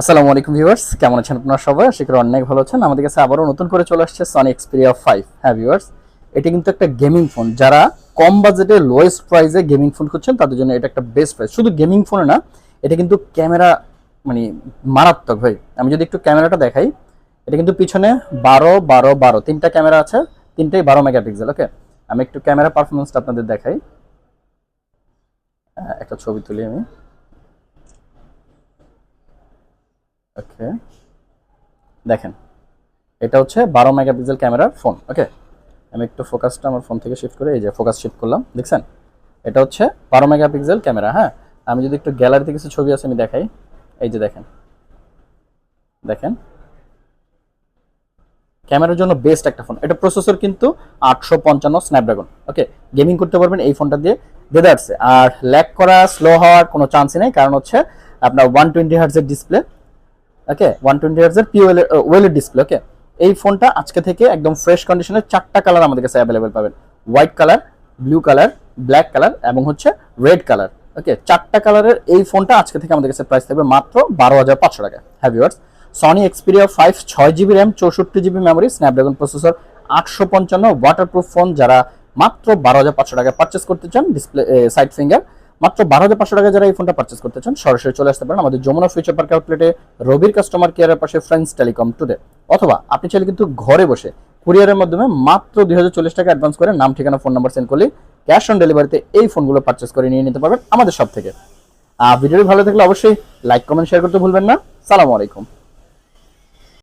আসসালামু আলাইকুম ভিউয়ার্স, কেমন আছেন আপনারা সবাই? আশা করি অনেক ভালো আছেন। আমাদের কাছে আবারও নতুন করে চলে আসছে সনি এক্সপেরিয়া 5। হ্যাঁ ভিউয়ার্স, এটি কিন্তু একটা গেমিং ফোন। যারা কম বাজেটে লোয়েস্ট প্রাইসে গেমিং ফোন খুঁজছেন তাদের জন্য এটা একটা বেস্ট প্রাইস। শুধু গেমিং ফোনে না, এটা কিন্তু ক্যামেরা মানে মারাত্মক ভাই। আমি যদি একটু ক্যামেরাটা দেখাই, এটা কিন্তু পিছনে 12 12 12 তিনটা ক্যামেরা আছে, তিনটাই 12 মেগাপিক্সেল। ওকে, আমি একটু ক্যামেরা পারফরমেন্সটা আপনাদের দেখাই। একটা ছবি তুলি আমি। ওকে, দেখেন, এটা হচ্ছে 12 মেগাপিক্সেল ক্যামেরার ফোন। ওকে, আমি একটু ফোকাসটা আমার ফোন থেকে শিফট করে, এই যে ফোকাস শিফট করলাম, দেখছেন? এটা হচ্ছে 12 মেগাপিক্সেল ক্যামেরা। হ্যাঁ, আমি যদি একটু গ্যালারিতে কিছু ছবি আছে আমি দেখাই, এই যে দেখেন, দেখেন ক্যামেরার জন্য বেস্ট একটা ফোন। এটা প্রসেসর কিন্তু 855 স্ন্যাপড্রাগন। ওকে, গেমিং করতে পারবেন এই ফোনটা দিয়ে, দেদারসে। আর ল্যাগ করা, স্লো হওয়ার কোনো চান্সই নেই, কারণ হচ্ছে আপনার 120 হার্টজের ডিসপ্লে। ওকে, 120 হার্টজের ওয়েলের ডিসপ্লে। ওকে, এই ফোনটা আজকে থেকে একদম ফ্রেশ কন্ডিশনে 4টা কালার আমাদের কাছে অ্যাভেলেবেল পাবেন। White colour, blue colour, black colour এবং হচ্ছে রেড কালার। ওকে, 4টা কালারের এই ফোনটা আজকে থেকে আমাদের কাছে প্রাইস থাকবে মাত্র 12,500 টাকা। হ্যাঁ viewers, Sony Xperia 5 6 GB RAM, 64 GB memory, Snapdragon processor, 855 waterproof phone যারা মাত্র 12,500 টাকা পারচেস করতে চান, ডিসপ্লে সাইড ফিঙ্গার, মাত্র 12,500 টাকা যারা এই ফোনটা পারচেস করতে চান সরাসরি চলে আসতে পারেন আমাদের যমুনা ফিউচার পার্ক আউটলেটে, রবির কাস্টমার কেয়ারের পাশে ফ্রেন্ডস টেলিকম টুডে। অথবা আপনি চাইলে কিন্তু ঘরে বসে কুরিয়ারের মাধ্যমে মাত্র 240 টাকা অ্যাডভান্স করে নাম, ঠিকানা, ফোন নাম্বার সেন্ড করলে ক্যাশ অন ডেলিভারিতে এই ফোনগুলো পারচেস করে নিয়ে নিতে পারবেন আমাদের সব থেকে। ভিডিওটি ভালো থাকলে অবশ্যই লাইক, কমেন্ট, শেয়ার করতে ভুলবেন না। সালামু আলাইকুম।